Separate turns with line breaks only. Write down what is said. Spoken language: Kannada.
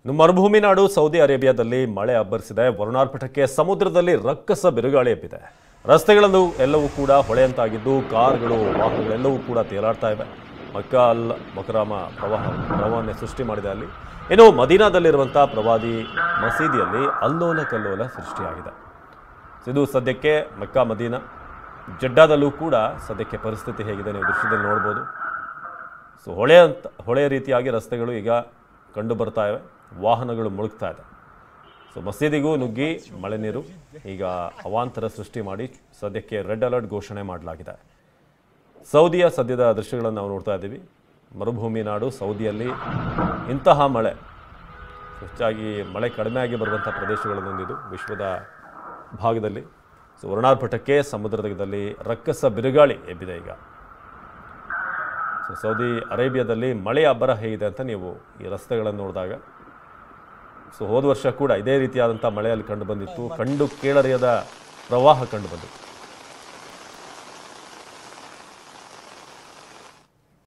ಇನ್ನು ಮರುಭೂಮಿ ನಾಡು ಸೌದಿ ಅರೇಬಿಯಾದಲ್ಲಿ ಮಳೆ ಅಬ್ಬರಿಸಿದೆ. ವರುಣಾರ್ಭಟಕ್ಕೆ ಸಮುದ್ರದಲ್ಲಿ ರಕ್ಕಸ ಬಿರುಗಾಳಿ ಎಬ್ಬಿದೆ. ರಸ್ತೆಗಳಲ್ಲೂ ಎಲ್ಲವೂ ಕೂಡ ಹೊಳೆಯಂತಾಗಿದ್ದು ಕಾರುಗಳು ವಾಹನಗಳೆಲ್ಲವೂ ಕೂಡ ತೇಲಾಡ್ತಾ ಇವೆ. ಮಕ್ಕಾ ಅಲ್ ಮಕರಾಮ ಪ್ರವಾಹವನ್ನು ಸೃಷ್ಟಿ ಮಾಡಿದೆ ಅಲ್ಲಿ. ಇನ್ನು ಮದೀನಾದಲ್ಲಿರುವಂಥ ಪ್ರವಾದಿ ಮಸೀದಿಯಲ್ಲಿ ಅಲ್ಲೋಲ ಕಲ್ಲೋಲ ಸೃಷ್ಟಿಯಾಗಿದೆ. ಇದು ಸದ್ಯಕ್ಕೆ ಮಕ್ಕಾ ಮದೀನಾ ಜಡ್ಡಾದಲ್ಲೂ ಕೂಡ ಸದ್ಯಕ್ಕೆ ಪರಿಸ್ಥಿತಿ ಹೇಗಿದೆ ನೀವು ದೃಶ್ಯದಲ್ಲಿ ನೋಡ್ಬೋದು. ಸೊ ಹೊಳೆಯ ರೀತಿಯಾಗಿ ರಸ್ತೆಗಳು ಈಗ ಕಂಡು ಬರ್ತಾ ಇವೆ, ವಾಹನಗಳು ಮುಳುಗ್ತಾ ಇದೆ. ಸೊ ಮಸೀದಿಗೂ ನುಗ್ಗಿ ಮಳೆ ನೀರು ಈಗ ಅವಾಂತರ ಸೃಷ್ಟಿ ಮಾಡಿ ಸದ್ಯಕ್ಕೆ ರೆಡ್ ಅಲರ್ಟ್ ಘೋಷಣೆ ಮಾಡಲಾಗಿದೆ. ಸೌದಿಯ ಸದ್ಯದ ದೃಶ್ಯಗಳನ್ನು ನಾವು ನೋಡ್ತಾ ಇದ್ದೀವಿ. ಮರುಭೂಮಿ ನಾಡು ಸೌದಿಯಲ್ಲಿ ಇಂತಹ ಮಳೆ ಹೆಚ್ಚಾಗಿ ಮಳೆ ಕಡಿಮೆಯಾಗಿ ಬರುವಂಥ ಪ್ರದೇಶಗಳನ್ನೊಂದಿದು ವಿಶ್ವದ ಭಾಗದಲ್ಲಿ. ಸೊ ವರುಣಾರ್ಭಟಕ್ಕೆ ಸಮುದ್ರದಲ್ಲಿ ರಕ್ಕಸ ಬಿರುಗಾಳಿ ಎಬ್ಬಿದೆ ಈಗ. ಸೊ ಸೌದಿ ಅರೇಬಿಯಾದಲ್ಲಿ ಮಳೆಯ ಅಬ್ಬರ ಹೇಗಿದೆ ಅಂತ ನೀವು ಈ ರಸ್ತೆಗಳನ್ನು ನೋಡಿದಾಗ, ಸೊ ಹೋದ ವರ್ಷ ಕೂಡ ಇದೇ ರೀತಿಯಾದಂಥ ಮಳೆಯಲ್ಲಿ ಕಂಡು ಬಂದಿತ್ತು. ಕಂಡು ಕೇಳರಿಯದ ಪ್ರವಾಹ ಕಂಡು ಬಂದಿತ್ತು.